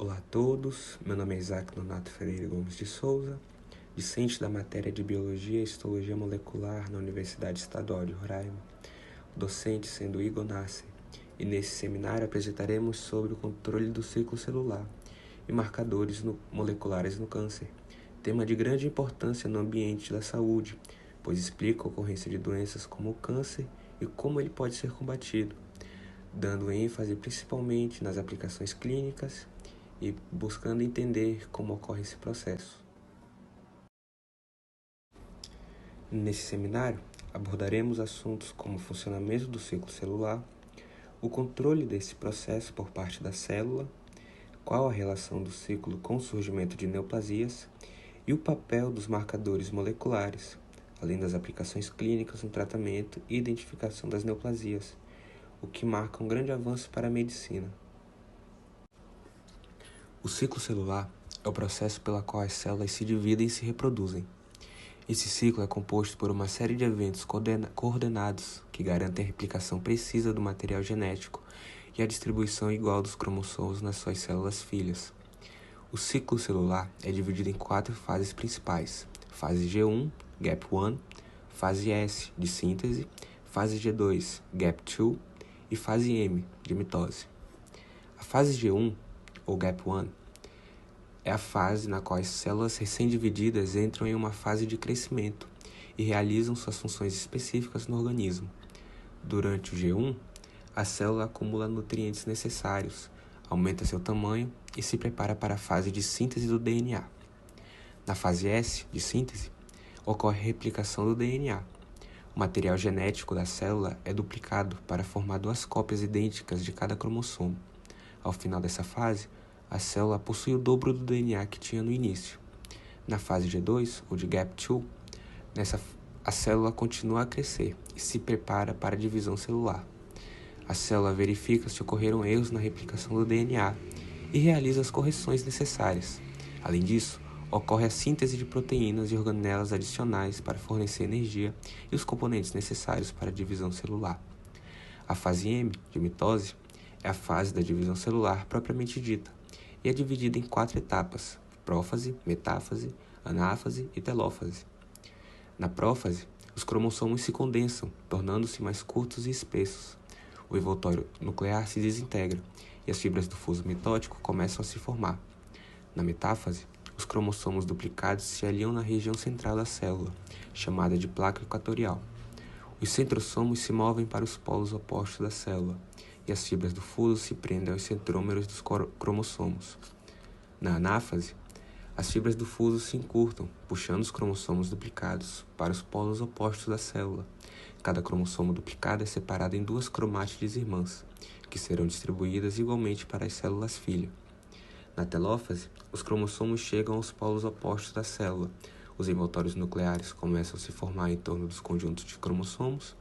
Olá a todos, meu nome é Isaac Nonato Ferreira Gomes de Souza, discente da matéria de Biologia e Histologia Molecular na Universidade Estadual de Roraima, docente sendo Igor Nasser, e nesse seminário apresentaremos sobre o controle do ciclo celular e marcadores moleculares no câncer, tema de grande importância no ambiente da saúde, pois explica a ocorrência de doenças como o câncer e como ele pode ser combatido, dando ênfase principalmente nas aplicações clínicas e buscando entender como ocorre esse processo. Nesse seminário, abordaremos assuntos como o funcionamento do ciclo celular, o controle desse processo por parte da célula, qual a relação do ciclo com o surgimento de neoplasias e o papel dos marcadores moleculares, além das aplicações clínicas no tratamento e identificação das neoplasias, o que marca um grande avanço para a medicina. O ciclo celular é o processo pelo qual as células se dividem e se reproduzem. Esse ciclo é composto por uma série de eventos coordenados que garantem a replicação precisa do material genético e a distribuição igual dos cromossomos nas suas células filhas. O ciclo celular é dividido em 4 fases principais: fase G1, Gap 1, fase S, de síntese, fase G2, Gap 2 e fase M, de mitose. A fase G1, ou Gap 1, é a fase na qual as células recém-divididas entram em uma fase de crescimento e realizam suas funções específicas no organismo. Durante o G1, a célula acumula nutrientes necessários, aumenta seu tamanho e se prepara para a fase de síntese do DNA. Na fase S, de síntese, ocorre a replicação do DNA. O material genético da célula é duplicado para formar 2 cópias idênticas de cada cromossomo. Ao final dessa fase, a célula possui o dobro do DNA que tinha no início. Na fase G2, ou de Gap 2, a célula continua a crescer e se prepara para a divisão celular. A célula verifica se ocorreram erros na replicação do DNA e realiza as correções necessárias. Além disso, ocorre a síntese de proteínas e organelas adicionais para fornecer energia e os componentes necessários para a divisão celular. A fase M, de mitose, é a fase da divisão celular propriamente dita e é dividida em 4 etapas: prófase, metáfase, anáfase e telófase. Na prófase, os cromossomos se condensam, tornando-se mais curtos e espessos. O envoltório nuclear se desintegra e as fibras do fuso mitótico começam a se formar. Na metáfase, os cromossomos duplicados se alinham na região central da célula, chamada de placa equatorial. Os centrosomos se movem para os polos opostos da célula e as fibras do fuso se prendem aos centrômeros dos cromossomos. Na anáfase, as fibras do fuso se encurtam, puxando os cromossomos duplicados para os polos opostos da célula. Cada cromossomo duplicado é separado em 2 cromátides irmãs, que serão distribuídas igualmente para as células filha. Na telófase, os cromossomos chegam aos polos opostos da célula. Os envoltórios nucleares começam a se formar em torno dos conjuntos de cromossomos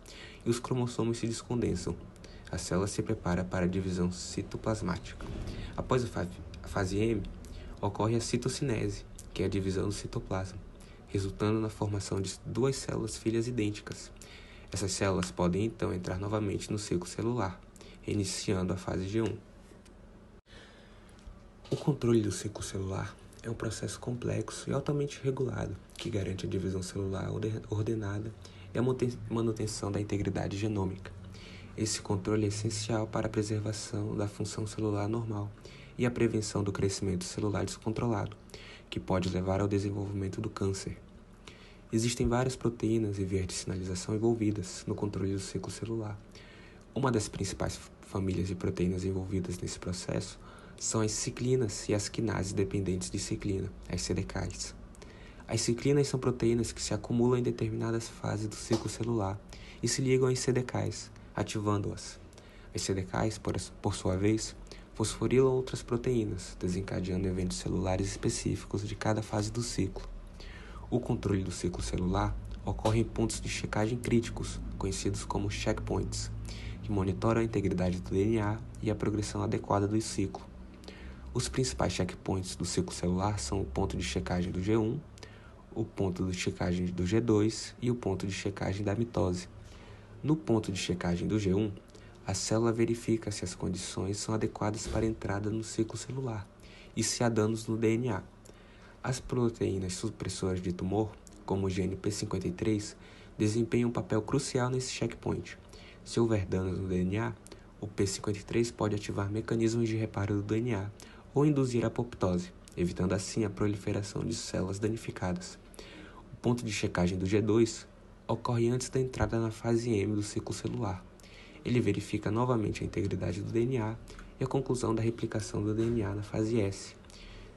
e os cromossomos se descondensam. A célula se prepara para a divisão citoplasmática. Após a fase M, ocorre a citocinese, que é a divisão do citoplasma, resultando na formação de 2 células filhas idênticas. Essas células podem então entrar novamente no ciclo celular, iniciando a fase G1. O controle do ciclo celular é um processo complexo e altamente regulado, que garante a divisão celular ordenada e a manutenção da integridade genômica. Esse controle é essencial para a preservação da função celular normal e a prevenção do crescimento celular descontrolado, que pode levar ao desenvolvimento do câncer. Existem várias proteínas e vias de sinalização envolvidas no controle do ciclo celular. Uma das principais famílias de proteínas envolvidas nesse processo são as ciclinas e as quinases dependentes de ciclina, as CDKs. As ciclinas são proteínas que se acumulam em determinadas fases do ciclo celular e se ligam às CDKs, ativando-as. As CDKs, por sua vez, fosforilam outras proteínas, desencadeando eventos celulares específicos de cada fase do ciclo. O controle do ciclo celular ocorre em pontos de checagem críticos, conhecidos como checkpoints, que monitoram a integridade do DNA e a progressão adequada do ciclo. Os principais checkpoints do ciclo celular são o ponto de checagem do G1, o ponto de checagem do G2 e o ponto de checagem da mitose. No ponto de checagem do G1, a célula verifica se as condições são adequadas para a entrada no ciclo celular e se há danos no DNA. As proteínas supressoras de tumor, como o gene P53, desempenham um papel crucial nesse checkpoint. Se houver danos no DNA, o P53 pode ativar mecanismos de reparo do DNA ou induzir apoptose, evitando assim a proliferação de células danificadas. O ponto de checagem do G2 ocorre antes da entrada na fase M do ciclo celular. Ele verifica novamente a integridade do DNA e a conclusão da replicação do DNA na fase S.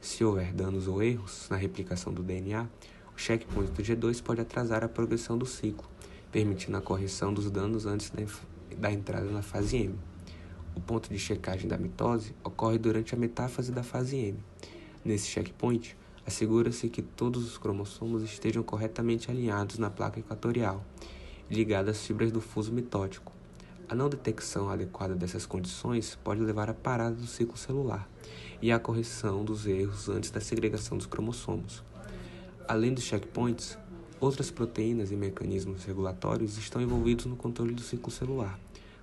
Se houver danos ou erros na replicação do DNA, o checkpoint do G2 pode atrasar a progressão do ciclo, permitindo a correção dos danos antes da entrada na fase M. O ponto de checagem da mitose ocorre durante a metáfase da fase M. Nesse checkpoint, assegura-se que todos os cromossomos estejam corretamente alinhados na placa equatorial e ligados às fibras do fuso mitótico. A não detecção adequada dessas condições pode levar à parada do ciclo celular e à correção dos erros antes da segregação dos cromossomos. Além dos checkpoints, outras proteínas e mecanismos regulatórios estão envolvidos no controle do ciclo celular.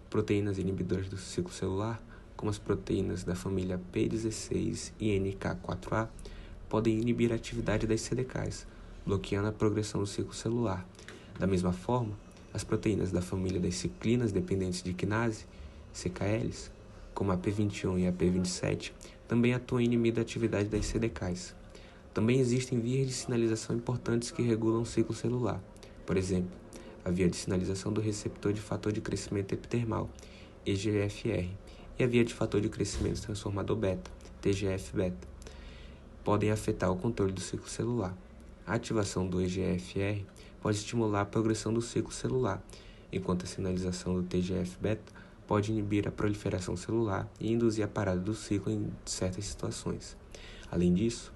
Proteínas inibidoras do ciclo celular, como as proteínas da família P16 e NK4A, podem inibir a atividade das CDKs, bloqueando a progressão do ciclo celular. Da mesma forma, as proteínas da família das ciclinas dependentes de quinase, CKLs, como a P21 e a P27, também atuam inibindo a atividade das CDKs. Também existem vias de sinalização importantes que regulam o ciclo celular. Por exemplo, a via de sinalização do receptor de fator de crescimento epidermal, EGFR, e a via de fator de crescimento transformador beta, TGF-beta, podem afetar o controle do ciclo celular. A ativação do EGFR pode estimular a progressão do ciclo celular, enquanto a sinalização do TGF-beta pode inibir a proliferação celular e induzir a parada do ciclo em certas situações. Além disso,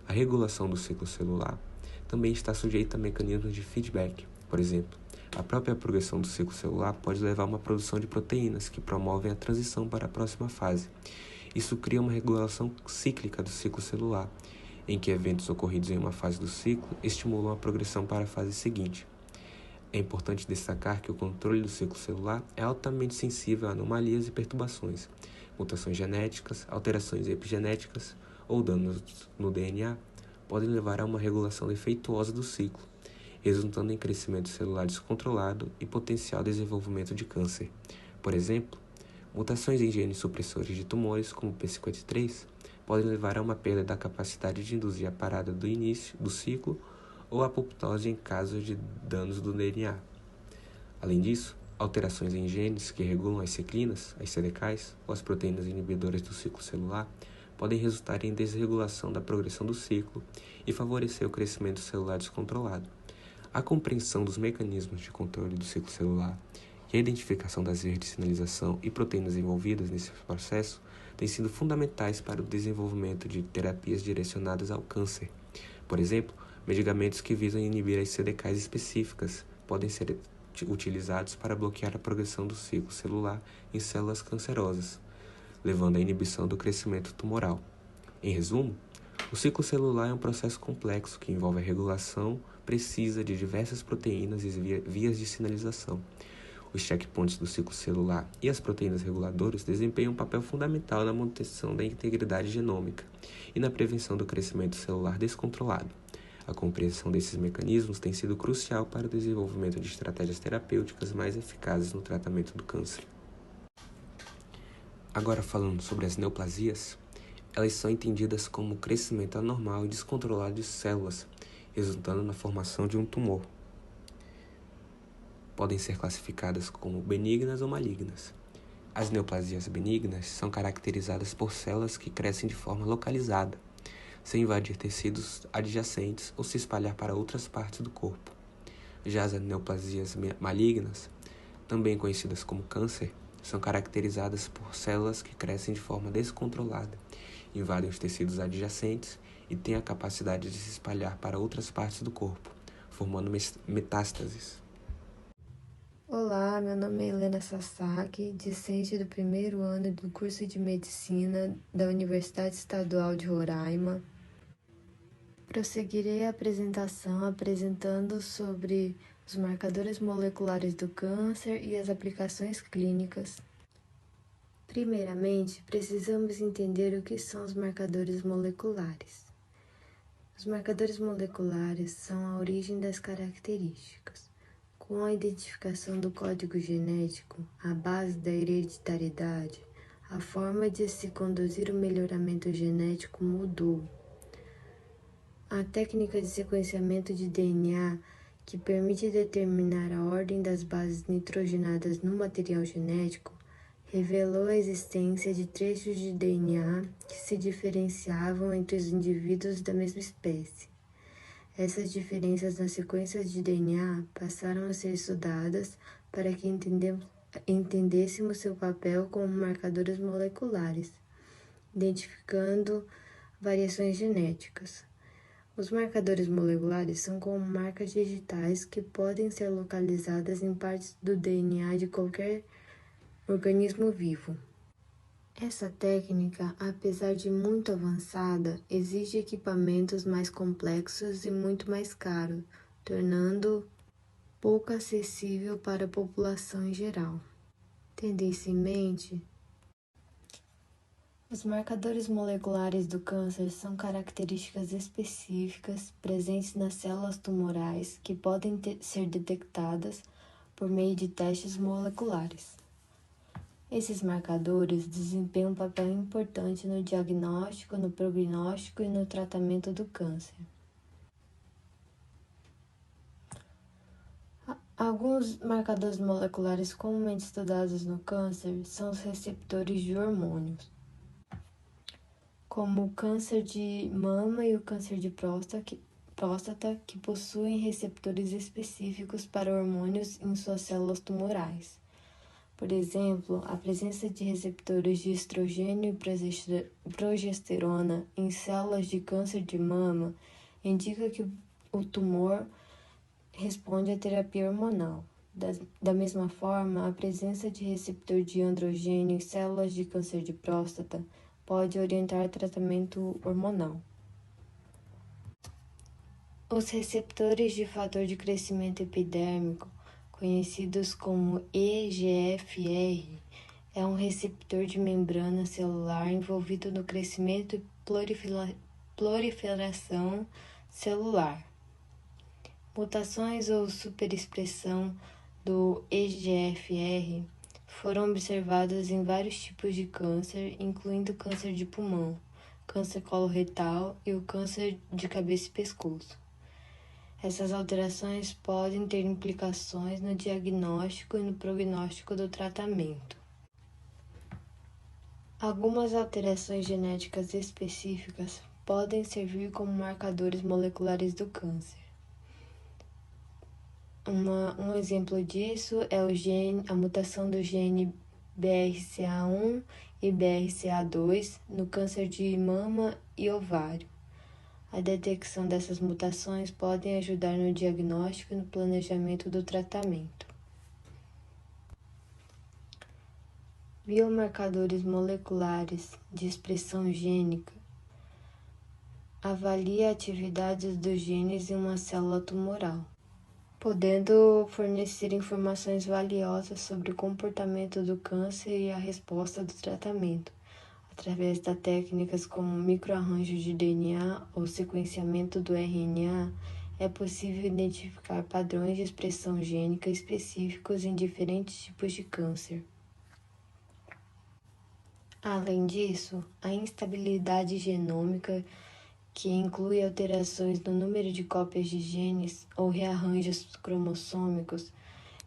a regulação do ciclo celular também está sujeita a mecanismos de feedback. Por exemplo, a própria progressão do ciclo celular pode levar a uma produção de proteínas que promovem a transição para a próxima fase. Isso cria uma regulação cíclica do ciclo celular, em que eventos ocorridos em uma fase do ciclo estimulam a progressão para a fase seguinte. É importante destacar que o controle do ciclo celular é altamente sensível a anomalias e perturbações, mutações genéticas, alterações epigenéticas ou danos no DNA podem levar a uma regulação defeituosa do ciclo, resultando em crescimento celular descontrolado e potencial desenvolvimento de câncer. Por exemplo, mutações em genes supressores de tumores, como o P53, podem levar a uma perda da capacidade de induzir a parada do início do ciclo ou a apoptose em caso de danos do DNA. Além disso, alterações em genes que regulam as ciclinas, as CDKs, ou as proteínas inibidoras do ciclo celular podem resultar em desregulação da progressão do ciclo e favorecer o crescimento celular descontrolado. A compreensão dos mecanismos de controle do ciclo celular e a identificação das vias de sinalização e proteínas envolvidas nesse processo têm sido fundamentais para o desenvolvimento de terapias direcionadas ao câncer. Por exemplo, medicamentos que visam inibir as CDKs específicas podem ser utilizados para bloquear a progressão do ciclo celular em células cancerosas, levando à inibição do crescimento tumoral. Em resumo, o ciclo celular é um processo complexo que envolve a regulação precisa de diversas proteínas e vias de sinalização. Os checkpoints do ciclo celular e as proteínas reguladoras desempenham um papel fundamental na manutenção da integridade genômica e na prevenção do crescimento celular descontrolado. A compreensão desses mecanismos tem sido crucial para o desenvolvimento de estratégias terapêuticas mais eficazes no tratamento do câncer. Agora falando sobre as neoplasias, elas são entendidas como crescimento anormal e descontrolado de células, resultando na formação de um tumor. Podem ser classificadas como benignas ou malignas. As neoplasias benignas são caracterizadas por células que crescem de forma localizada, sem invadir tecidos adjacentes ou se espalhar para outras partes do corpo. Já as neoplasias malignas, também conhecidas como câncer, são caracterizadas por células que crescem de forma descontrolada, invadem os tecidos adjacentes e têm a capacidade de se espalhar para outras partes do corpo, formando metástases. Olá, meu nome é Helena Sasaki, discente do primeiro ano do curso de Medicina da Universidade Estadual de Roraima. Prosseguirei a apresentação apresentando sobre os marcadores moleculares do câncer e as aplicações clínicas. Primeiramente, precisamos entender o que são os marcadores moleculares. Os marcadores moleculares são a origem das características. Com a identificação do código genético, a base da hereditariedade, a forma de se conduzir o melhoramento genético mudou. A técnica de sequenciamento de DNA, que permite determinar a ordem das bases nitrogenadas no material genético, revelou a existência de trechos de DNA que se diferenciavam entre os indivíduos da mesma espécie. Essas diferenças nas sequências de DNA passaram a ser estudadas para que entendêssemos seu papel como marcadores moleculares, identificando variações genéticas. Os marcadores moleculares são como marcas digitais que podem ser localizadas em partes do DNA de qualquer organismo vivo. Essa técnica, apesar de muito avançada, exige equipamentos mais complexos e muito mais caros, tornando pouco acessível para a população em geral. Tendo isso em mente, os marcadores moleculares do câncer são características específicas presentes nas células tumorais que podem ser detectadas por meio de testes moleculares. Esses marcadores desempenham um papel importante no diagnóstico, no prognóstico e no tratamento do câncer. Alguns marcadores moleculares comumente estudados no câncer são os receptores de hormônios, como o câncer de mama e o câncer de próstata, que possuem receptores específicos para hormônios em suas células tumorais. Por exemplo, a presença de receptores de estrogênio e progesterona em células de câncer de mama indica que o tumor responde à terapia hormonal. Da mesma forma, a presença de receptor de androgênio em células de câncer de próstata pode orientar o tratamento hormonal. Os receptores de fator de crescimento epidérmico, conhecidos como EGFR, é um receptor de membrana celular envolvido no crescimento e proliferação celular. Mutações ou superexpressão do EGFR foram observadas em vários tipos de câncer, incluindo câncer de pulmão, câncer coloretal e o câncer de cabeça e pescoço. Essas alterações podem ter implicações no diagnóstico e no prognóstico do tratamento. Algumas alterações genéticas específicas podem servir como marcadores moleculares do câncer. Um exemplo disso é a mutação do gene BRCA1 e BRCA2 no câncer de mama e ovário. A detecção dessas mutações pode ajudar no diagnóstico e no planejamento do tratamento. Biomarcadores moleculares de expressão gênica avalia a atividade dos genes em uma célula tumoral, podendo fornecer informações valiosas sobre o comportamento do câncer e a resposta do tratamento. Através de técnicas como microarranjo de DNA ou sequenciamento do RNA, é possível identificar padrões de expressão gênica específicos em diferentes tipos de câncer. Além disso, a instabilidade genômica, que inclui alterações no número de cópias de genes ou rearranjos cromossômicos,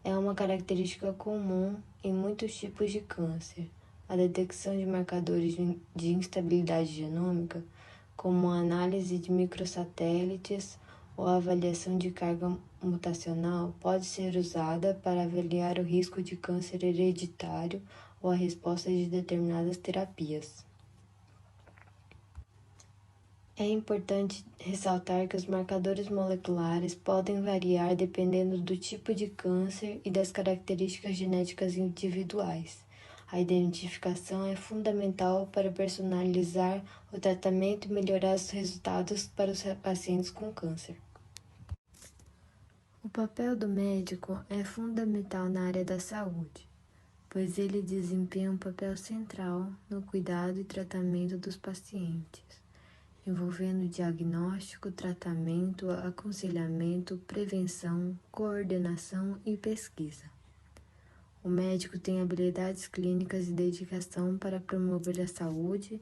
é uma característica comum em muitos tipos de câncer. A detecção de marcadores de instabilidade genômica, como a análise de microsatélites ou a avaliação de carga mutacional, pode ser usada para avaliar o risco de câncer hereditário ou a resposta de determinadas terapias. É importante ressaltar que os marcadores moleculares podem variar dependendo do tipo de câncer e das características genéticas individuais. A identificação é fundamental para personalizar o tratamento e melhorar os resultados para os pacientes com câncer. O papel do médico é fundamental na área da saúde. pois ele desempenha um papel central no cuidado e tratamento dos pacientes, envolvendo diagnóstico, tratamento, aconselhamento, prevenção, coordenação e pesquisa. O médico tem habilidades clínicas e dedicação para promover a saúde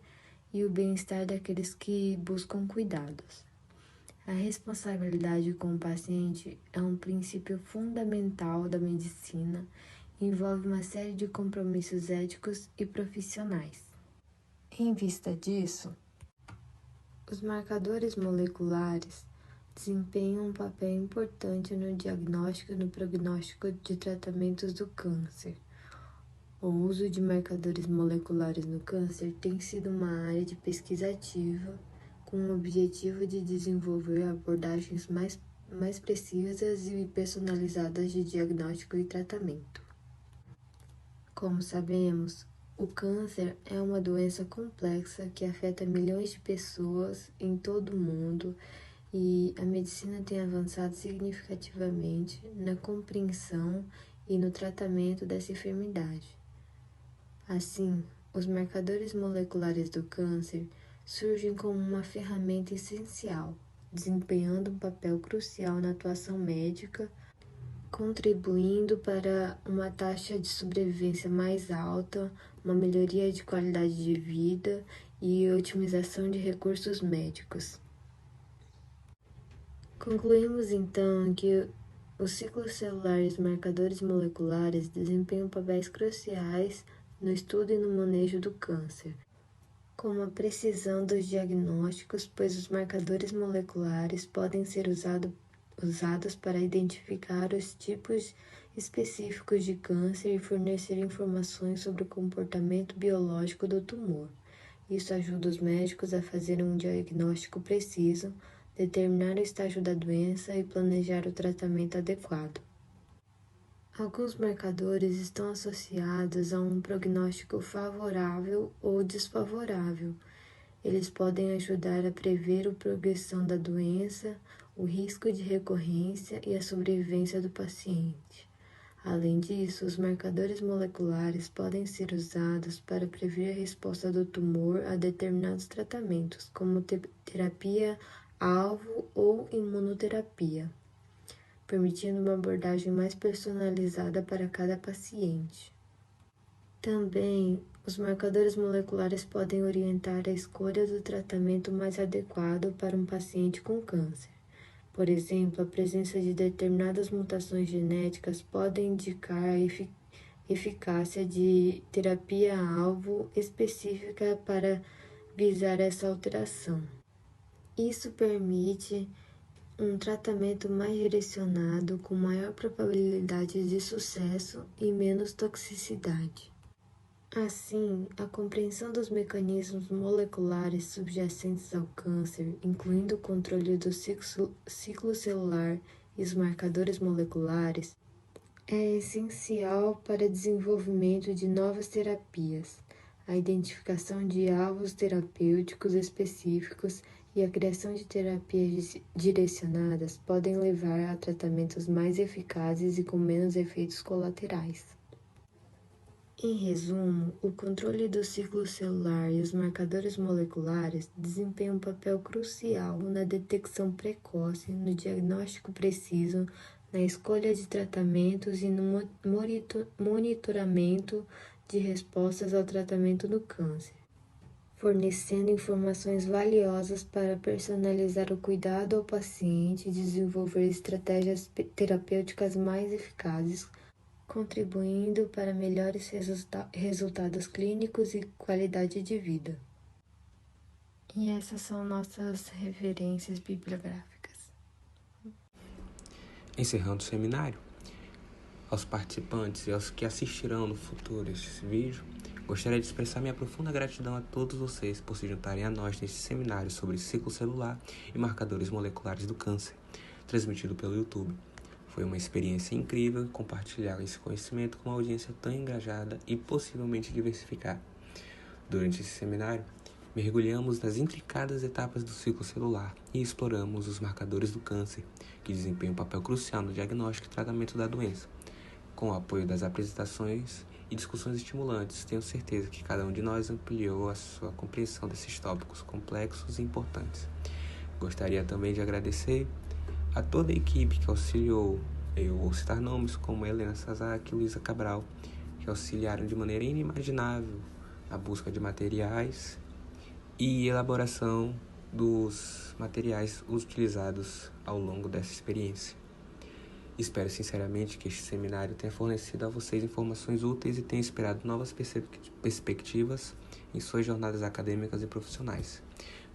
e o bem-estar daqueles que buscam cuidados. A responsabilidade com o paciente é um princípio fundamental da medicina e envolve uma série de compromissos éticos e profissionais. Em vista disso, os marcadores moleculares desempenham um papel importante no diagnóstico e no prognóstico de tratamentos do câncer. O uso de marcadores moleculares no câncer tem sido uma área de pesquisa ativa com o objetivo de desenvolver abordagens mais precisas e personalizadas de diagnóstico e tratamento. Como sabemos, o câncer é uma doença complexa que afeta milhões de pessoas em todo o mundo e a medicina tem avançado significativamente na compreensão e no tratamento dessa enfermidade. Assim, os marcadores moleculares do câncer surgem como uma ferramenta essencial, desempenhando um papel crucial na atuação médica, contribuindo para uma taxa de sobrevivência mais alta, uma melhoria de qualidade de vida e otimização de recursos médicos. Concluímos então que o ciclo celular e os marcadores moleculares desempenham papéis cruciais no estudo e no manejo do câncer, como a precisão dos diagnósticos, pois os marcadores moleculares podem ser usados para identificar os tipos específicos de câncer e fornecer informações sobre o comportamento biológico do tumor. Isso ajuda os médicos a fazer um diagnóstico preciso, determinar o estágio da doença e planejar o tratamento adequado. Alguns marcadores estão associados a um prognóstico favorável ou desfavorável. Eles podem ajudar a prever a progressão da doença, o risco de recorrência e a sobrevivência do paciente. Além disso, os marcadores moleculares podem ser usados para prever a resposta do tumor a determinados tratamentos, como terapia-alvo ou imunoterapia, permitindo uma abordagem mais personalizada para cada paciente. Também, os marcadores moleculares podem orientar a escolha do tratamento mais adequado para um paciente com câncer. Por exemplo, a presença de determinadas mutações genéticas pode indicar a eficácia de terapia-alvo específica para visar essa alteração. Isso permite um tratamento mais direcionado, com maior probabilidade de sucesso e menos toxicidade. Assim, a compreensão dos mecanismos moleculares subjacentes ao câncer, incluindo o controle do ciclo celular e os marcadores moleculares, é essencial para o desenvolvimento de novas terapias, a identificação de alvos terapêuticos específicos e a criação de terapias direcionadas podem levar a tratamentos mais eficazes e com menos efeitos colaterais. Em resumo, o controle do ciclo celular e os marcadores moleculares desempenham um papel crucial na detecção precoce, no diagnóstico preciso, na escolha de tratamentos e no monitoramento de respostas ao tratamento do câncer, fornecendo informações valiosas para personalizar o cuidado ao paciente e desenvolver estratégias terapêuticas mais eficazes, contribuindo para melhores resultados clínicos e qualidade de vida. E essas são nossas referências bibliográficas. Encerrando o seminário, aos participantes e aos que assistirão no futuro este vídeo, gostaria de expressar minha profunda gratidão a todos vocês por se juntarem a nós neste seminário sobre ciclo celular e marcadores moleculares do câncer, transmitido pelo YouTube. Foi uma experiência incrível compartilhar esse conhecimento com uma audiência tão engajada e possivelmente diversificada. Durante esse seminário, mergulhamos nas intricadas etapas do ciclo celular e exploramos os marcadores do câncer, que desempenham um papel crucial no diagnóstico e tratamento da doença, com o apoio das apresentações e discussões estimulantes. Tenho certeza que cada um de nós ampliou a sua compreensão desses tópicos complexos e importantes. Gostaria também de agradecer a toda a equipe que auxiliou. Eu vou citar nomes como Helena Sasaki e Luísa Cabral, que auxiliaram de maneira inimaginável na busca de materiais e elaboração dos materiais utilizados ao longo dessa experiência. Espero sinceramente que este seminário tenha fornecido a vocês informações úteis e tenha inspirado novas perspectivas em suas jornadas acadêmicas e profissionais.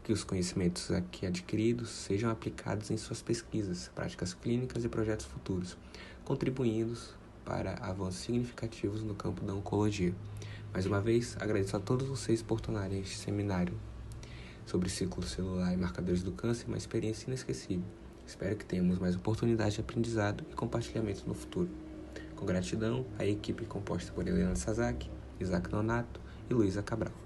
Que os conhecimentos aqui adquiridos sejam aplicados em suas pesquisas, práticas clínicas e projetos futuros, contribuindo para avanços significativos no campo da oncologia. Mais uma vez, agradeço a todos vocês por tornarem este seminário sobre ciclo celular e marcadores do câncer uma experiência inesquecível. Espero que tenhamos mais oportunidades de aprendizado e compartilhamento no futuro. Com gratidão, a equipe composta por Helena Sasaki, Isaac Nonato e Luísa Cabral.